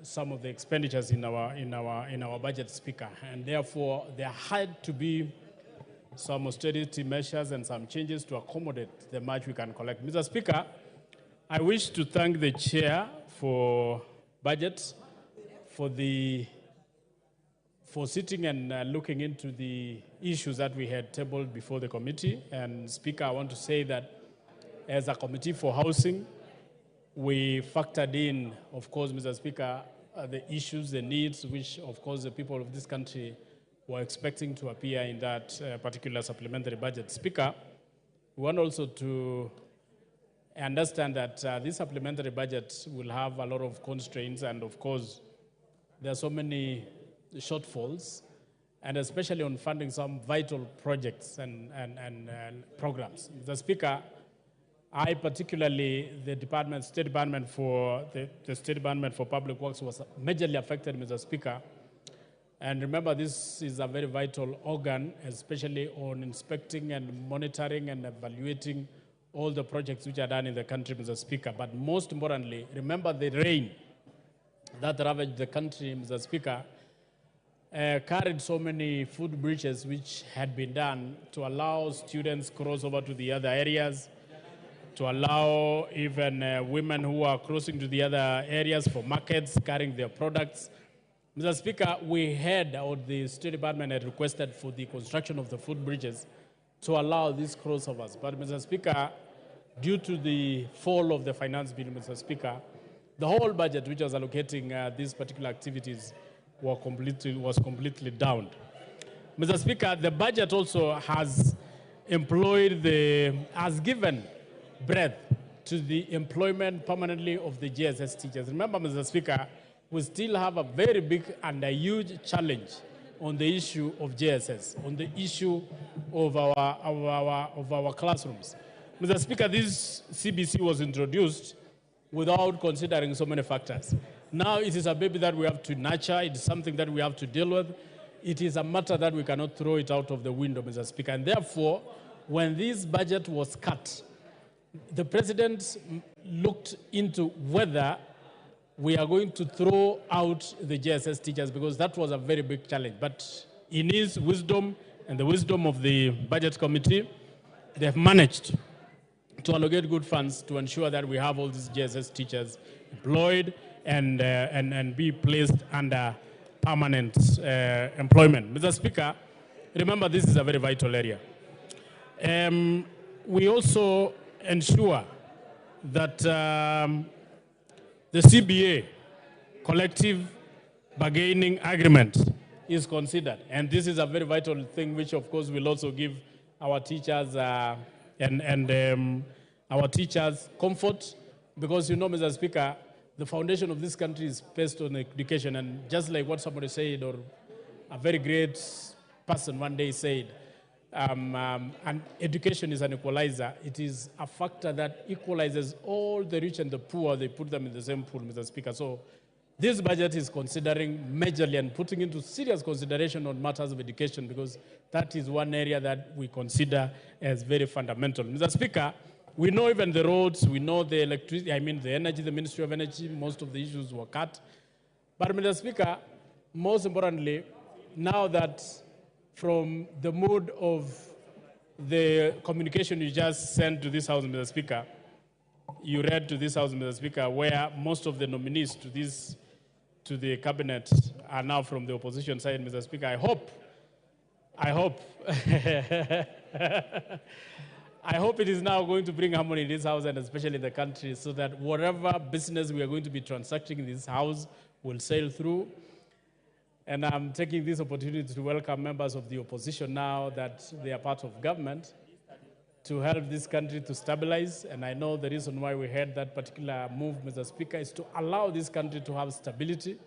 some of the expenditures in our budget, Speaker, and therefore there had to be some austerity measures and some changes to accommodate the much we can collect. Mr. Speaker, I wish to thank the Chair for Budget for sitting and looking into the issues that we had tabled before the committee. And Speaker, I want to say that as a committee for housing, we factored in, of course, Mr. Speaker, the issues, the needs, which, of course, the people of this country were expecting to appear in that particular supplementary budget. Speaker, we want also to understand that this supplementary budget will have a lot of constraints, and of course, there are so many shortfalls, and especially on funding some vital projects and programs. Mr. Speaker, I particularly, the State Department for Public Works was majorly affected, Mr. Speaker. And remember, this is a very vital organ, especially on inspecting and monitoring and evaluating all the projects which are done in the country, Mr. Speaker. But most importantly, remember the rain that ravaged the country, Mr. Speaker, carried so many food breaches which had been done to allow students cross over to the other areas, to allow even women who are crossing to the other areas for markets, carrying their products. Mr. Speaker, we had, or the State Department had requested for the construction of the food bridges to allow these crossovers. But Mr. Speaker, due to the fall of the finance bill, Mr. Speaker, the whole budget which was allocating these particular activities was completely downed. Mr. Speaker, the budget also has given breadth to the employment permanently of the JSS teachers. Remember, Mr. Speaker, we still have a very big and a huge challenge on the issue of JSS, on the issue of our classrooms. Mr. Speaker, this CBC was introduced without considering so many factors. Now it is a baby that we have to nurture. It is something that we have to deal with. It is a matter that we cannot throw it out of the window, Mr. Speaker. And therefore, when this budget was cut, the President looked into whether we are going to throw out the JSS teachers, because that was a very big challenge. But in his wisdom and the wisdom of the Budget Committee, they have managed to allocate good funds to ensure that we have all these JSS teachers employed and be placed under permanent employment. Mr. Speaker, remember this is a very vital area. We also ensure that the CBA, collective bargaining agreement, is considered. And this is a very vital thing, which of course will also give our teachers our teachers comfort, because you know, Mr. Speaker, the foundation of this country is based on education. And just like what somebody said, or a very great person one day said, and education is an equalizer. It is a factor that equalizes all the rich and the poor. They put them in the same pool, Mr. Speaker. So this budget is considering majorly and putting into serious consideration on matters of education, because that is one area that we consider as very fundamental. Mr. Speaker, we know even the roads, we know the electricity, the energy, the Ministry of Energy, most of the issues were cut. But Mr. Speaker, most importantly, now that from the mood of the communication you just sent to this House, Mr. Speaker, you read to this House, Mr. Speaker, where most of the nominees to the cabinet are now from the opposition side, Mr. Speaker. I hope I hope it is now going to bring harmony in this House and especially in the country, so that whatever business we are going to be transacting in this House will sail through. And I'm taking this opportunity to welcome members of the opposition now that they are part of government, to help this country to stabilize. And I know the reason why we had that particular move, Mr. Speaker, is to allow this country to have stability,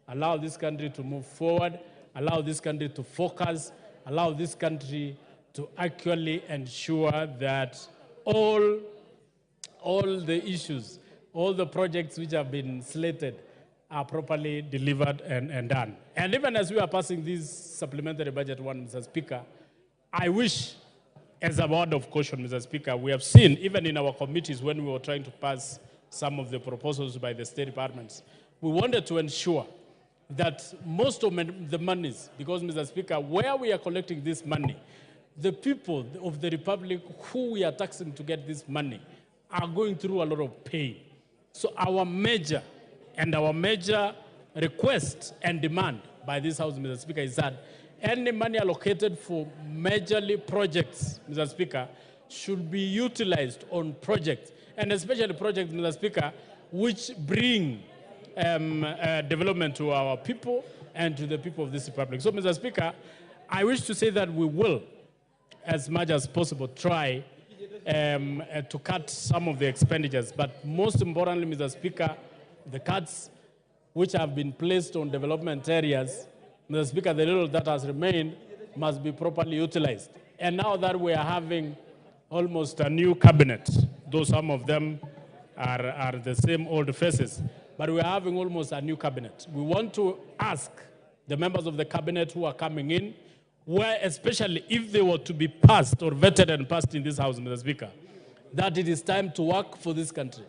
allow this country to move forward, allow this country to focus, allow this country to actually ensure that all the issues, all the projects which have been slated are properly delivered and done. And even as we are passing this supplementary budget one, Mr. Speaker, I wish, as a word of caution, Mr. Speaker, we have seen, even in our committees when we were trying to pass some of the proposals by the state departments, we wanted to ensure that most of the monies, because, Mr. Speaker, where we are collecting this money, the people of the Republic who we are taxing to get this money are going through a lot of pain. So our major request and demand by this House, Mr. Speaker, is that any money allocated for majorly projects, Mr. Speaker, should be utilized on projects, and especially projects, Mr. Speaker, which bring development to our people and to the people of this Republic. So, Mr. Speaker, I wish to say that we will, as much as possible, try to cut some of the expenditures. But most importantly, Mr. Speaker, the cuts which have been placed on development areas, Mr. Speaker, the little that has remained must be properly utilized. And now that we are having almost a new cabinet, though some of them are the same old faces, but we are having almost a new cabinet. We want to ask the members of the cabinet who are coming in, where especially if they were to be passed or vetted and passed in this House, Mr. Speaker, that it is time to work for this country.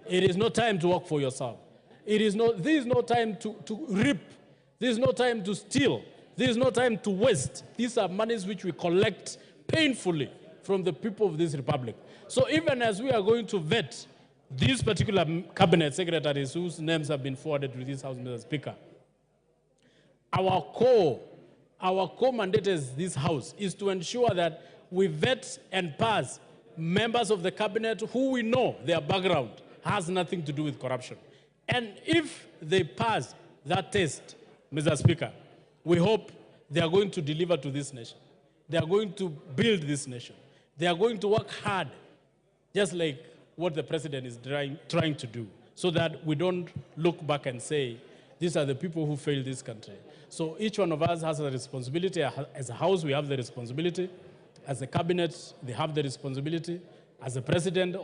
It is no time to work for yourself. This is no time to reap. This is no time to steal. This is no time to waste. These are monies which we collect painfully from the people of this Republic. So even as we are going to vet these particular cabinet secretaries whose names have been forwarded to this House, Mr. Speaker, our core mandate as this House is to ensure that we vet and pass members of the cabinet who we know their background has nothing to do with corruption. And if they pass that test, Mr. Speaker, we hope they are going to deliver to this nation. They are going to build this nation. They are going to work hard, just like what the president is trying to do, so that we don't look back and say, these are the people who failed this country. So each one of us has a responsibility. As a House, we have the responsibility. As a cabinet, they have the responsibility. As a president,